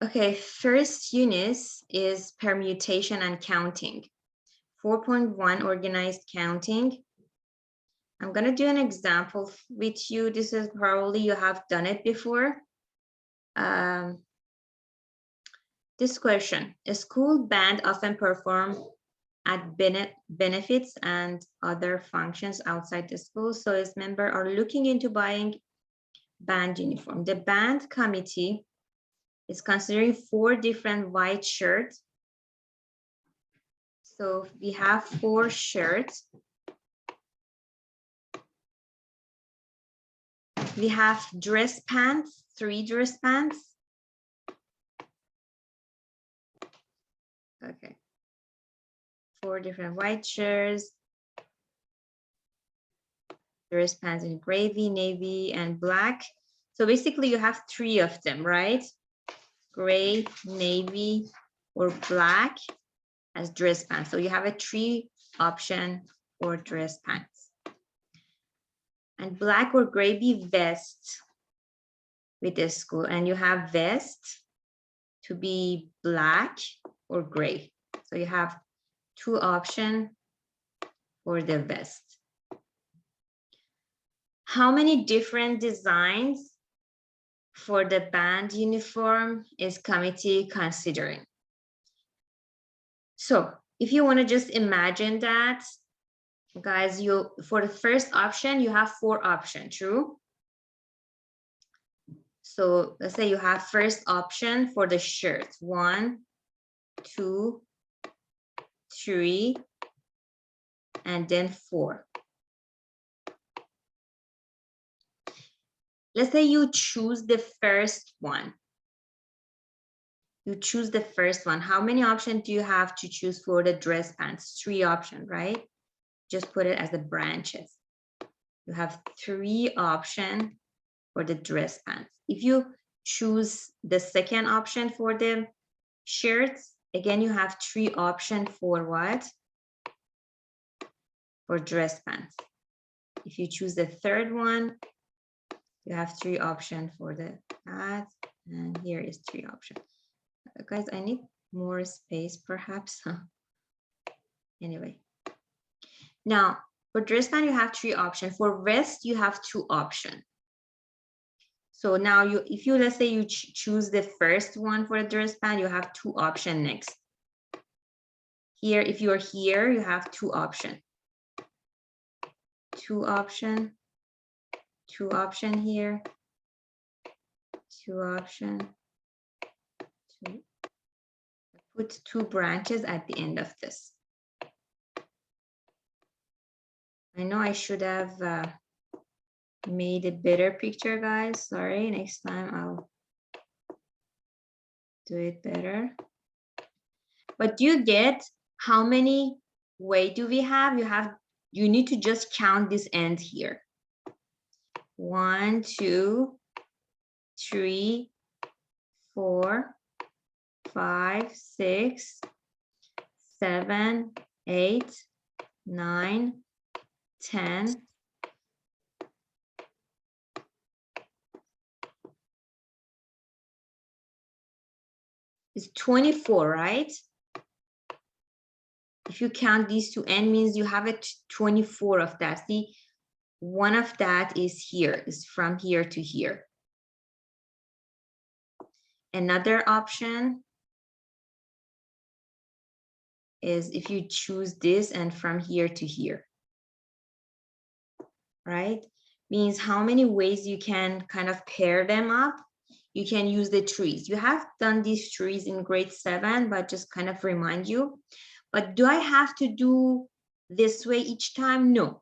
Okay, first unit is permutation and counting. 4.1 organized counting. I'm going to do an example with you. This is probably you have done it before. This question, a school band often perform at benefits and other functions outside the school. So its members are looking into buying band uniform. The band committee is considering 4 different white shirts. So we have 4 shirts. We have dress pants, 3 dress pants. Okay. 4 different white shirts. Dress pants in gray, navy, and black. So basically you have 3 of them, right? Gray, navy, or black as dress pants. So you have a 3 option for dress pants. And black or gray vest with the school. And you have vest to be black or gray. So you have 2 options for the vest. How many different designs for the band uniform is committee considering? So if you want to just imagine that, guys, you for the first option, you have 4 options, true? So let's say you have first option for the shirt, 1, 2, 3, and then 4. Let's say you choose the first one. You choose the first one. How many options do you have to choose for the dress pants? 3 options, right? Just put it as the branches. You have 3 options for the dress pants. If you choose the second option for the shirts, again, you have 3 options for what? For dress pants. If you choose the third one, you have 3 options for the hats, and here is 3 options. Guys, I need more space, perhaps. Anyway, now for dress pant, you have 3 options. For vest, you have 2 options. So now if you let's say you choose the first one for the dress pant, you have 2 options next. Here, if you're here, you have 2 options. 2 options. 2 options here. 2 options. Put 2 branches at the end of this. I know I should have made a better picture, guys. Sorry, next time I'll do it better. But do you get how many way do we have? You need to just count this end here. 1, 2, 3, 4, 5, 6, 7, 8, 9, 10. It's 24, right? If you count these 2 end means you have 24 of that. See, one of that is here, is from here to here. Another option is if you choose this and from here to here, right? Means how many ways you can kind of pair them up. You can use the trees. You have done these trees in grade 7, but just kind of remind you. But do I have to do this way each time? No.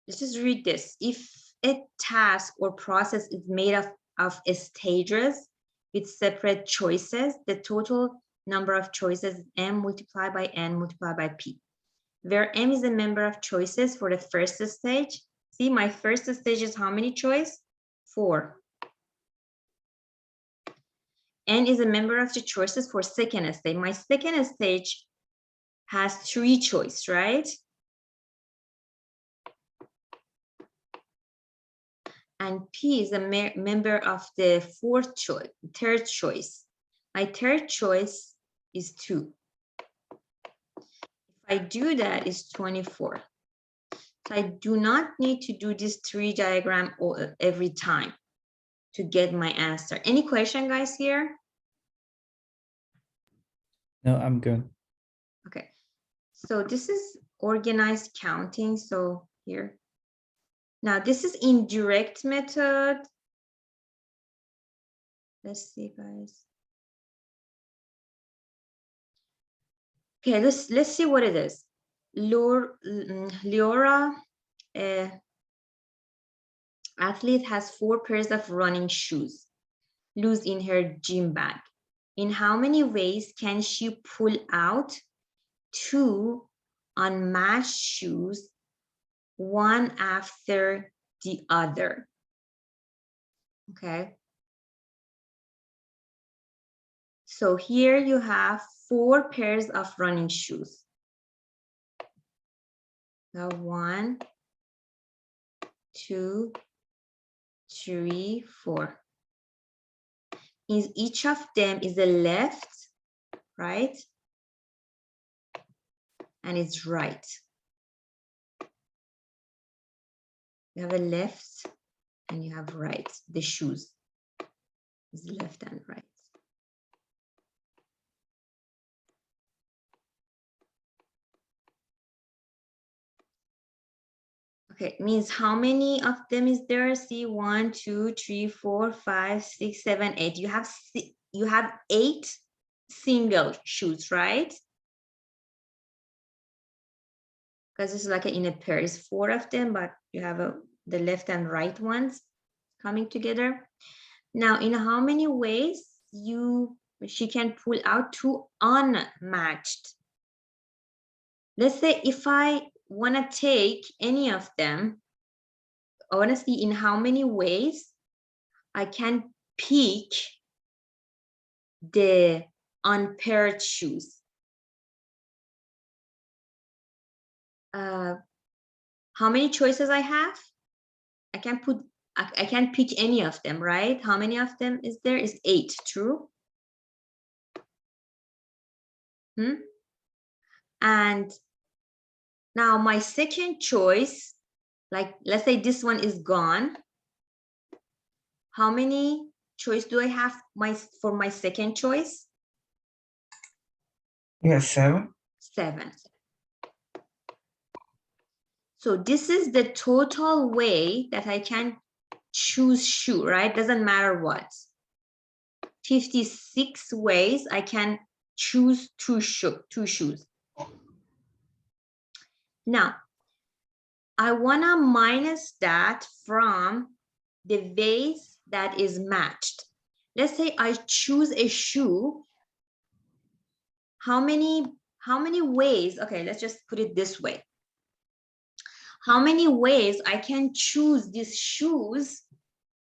Let's just read this. If a task or process is made of stages with separate choices, the total number of choices is m multiplied by n multiplied by p, where m is the number of choices for the first stage. See, my first stage is how many choices? 4. N is a member of the choices for second stage. My second stage has 3 choices, right? and P is a member of the third choice. My third choice is 2. If I do that, it's 24. So I do not need to do this tree diagram every time to get my answer. Any question, guys, here? No, I'm good. Okay. So this is organized counting. So here. Now this is indirect method. Let's see, guys. Okay, let's see what it is. Leora, athlete, has 4 pairs of running shoes loose in her gym bag. In how many ways can she pull out 2 unmatched shoes, one after the other? Okay. So here you have 4 pairs of running shoes. Now 1, 2, 3, 4. Is each of them is a left, right? And it's right. You have a left and you have right. The shoes is left and right. Okay, means how many of them is there? See, 1, 2, 3, 4, 5, 6, 7, 8. You have 8 single shoes, right? Because it's like in a pair. It's 4 of them, but you have the left and right ones coming together. Now, in how many ways she can pull out 2 unmatched? Let's say if I want to take any of them, I want to see in how many ways I can pick the unpaired shoes. How many choices I have? I can't pick any of them, right? How many of them is there? Is 8, true? And now my second choice, like let's say this one is gone. How many choice do I have for my second choice? Yes, 7. 7. So this is the total way that I can choose shoe, right? Doesn't matter what. 56 ways I can choose two shoes. Now, I wanna minus that from the ways that is matched. Let's say I choose a shoe. How many ways? Okay, let's just put it this way. How many ways I can choose these shoes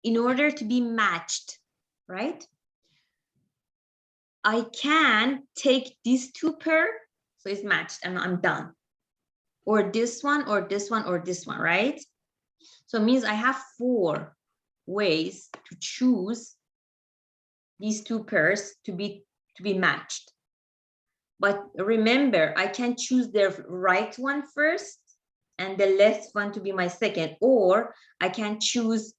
in order to be matched, right? I can take these 2 pair, so it's matched and I'm done. Or this one, or this one, or this one, right? So it means I have 4 ways to choose these 2 pairs to be matched. But remember, I can choose the right one first and the left one to be my second, or I can choose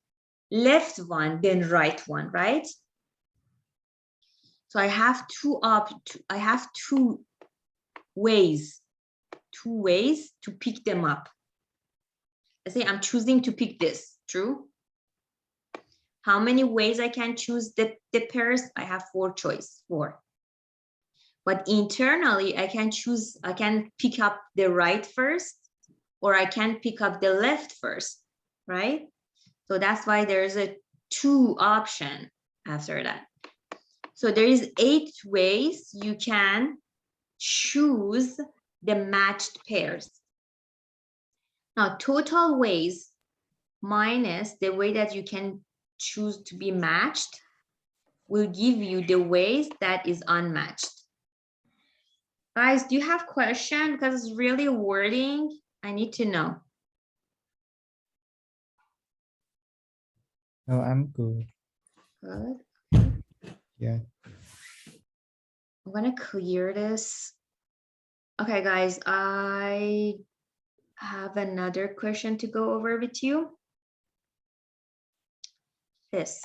left one, then right one, right? So I have 2 ways to pick them up. Let's say I'm choosing to pick this, true? How many ways I can choose the pairs? I have 4 choices. But internally, I can pick up the right first, or I can pick up the left first, right? So that's why there's a 2 option after that. So there is 8 ways you can choose the matched pairs. Now, total ways minus the way that you can choose to be matched will give you the ways that is unmatched. Guys, do you have questions? Because it's really wording. I need to know. No, I'm good. Good. Yeah. I'm gonna clear this. Okay, guys, I have another question to go over with you. This.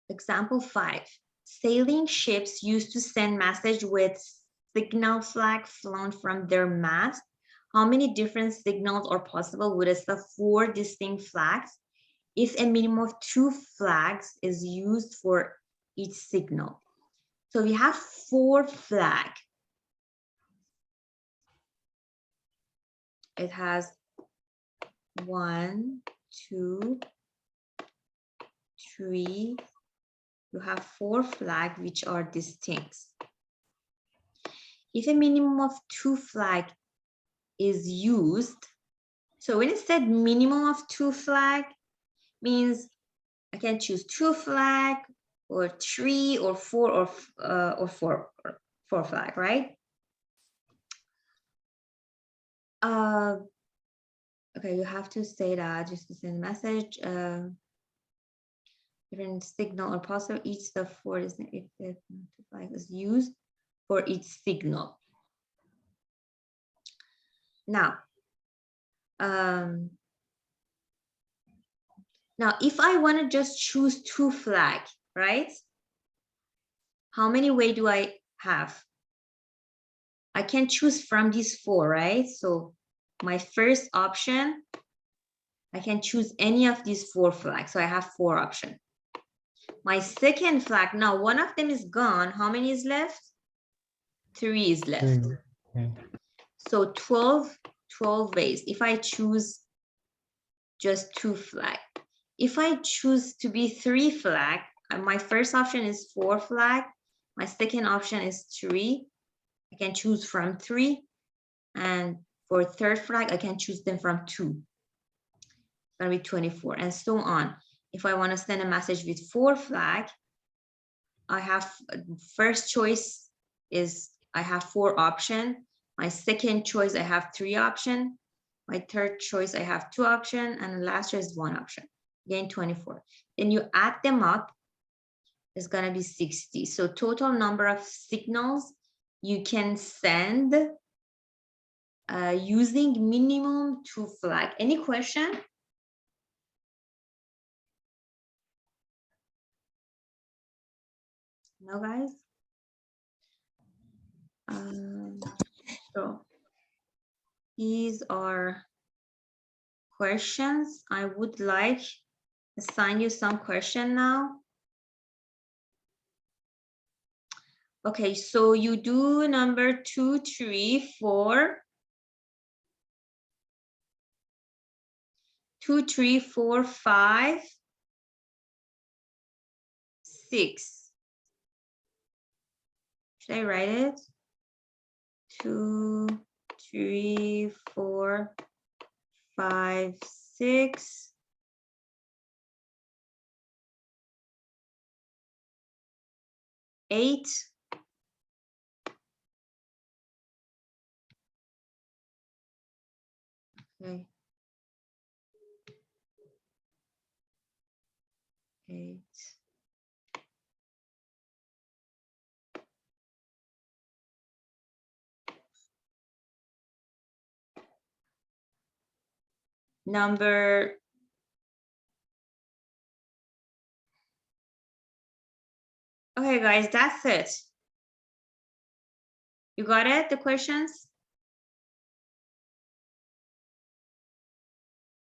Example 5. Sailing ships used to send message with signal flag flown from their mast. How many different signals are possible with a 4 distinct flags if a minimum of 2 flags is used for each signal? So we have 4 flags. It has 1, 2, 3. You have 4 flags which are distinct. If a minimum of 2 flags is used, so when it said minimum of 2 flag, means I can choose 2 flag or 3 or 4 or 4 flag, right? Okay, you have to say that just to send a message. Different signal or possible each the 4 is if the flag is used for each signal. Now, if I want to just choose 2 flag, right? How many way do I have? I can choose from these 4, right? So my first option, I can choose any of these 4 flags. So I have 4 options. My second flag, now one of them is gone. How many is left? 3 is left. 3. Okay. So 12 ways. If I choose just 2 flag. If I choose to be 3 flag, my first option is 4 flag. My second option is 3. I can choose from 3. And for third flag, I can choose them from 2. It's gonna be 24 and so on. If I want to send a message with 4 flag, I have first choice is I have 4 options. My second choice, I have 3 options. My third choice, I have 2 options, and the last choice is 1 option. Again, 24. Then you add them up, it's gonna be 60. So total number of signals you can send using minimum 2 flag. Any question? No, guys? So these are questions. I would like assign you some question now. Okay, so you do number 2, 3, 4. 2, 3, 4, 5, 6. Should I write it? 2, 3, 4, 5, 6. 8. Okay. 8. Number. Okay, guys, that's it. You got it, the questions?